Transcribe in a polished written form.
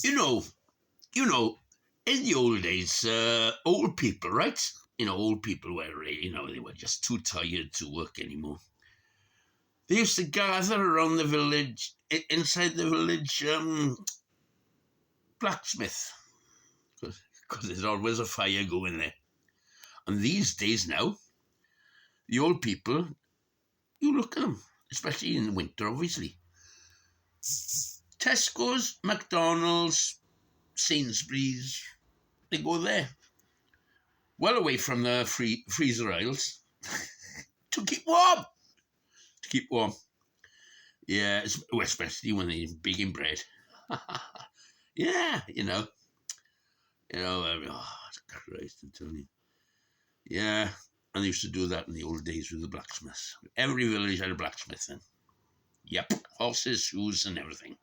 You know, you know, in the old days, old people, right? Old people were, they were just too tired to work anymore. They used to gather around the village, inside the village blacksmith, because there's always a fire going there. And these days now, the old people, you look at them, especially in the winter, obviously. Tesco's, McDonald's, Sainsbury's, they go there, well away from the freezer aisles, to keep warm. To keep warm. Yeah, especially when they're baking bread. Yeah, oh, Christ, I'm telling you. Yeah, and they used to do that in the old days with the blacksmiths. Every village had a blacksmith then. Yep, horses, shoes, and everything.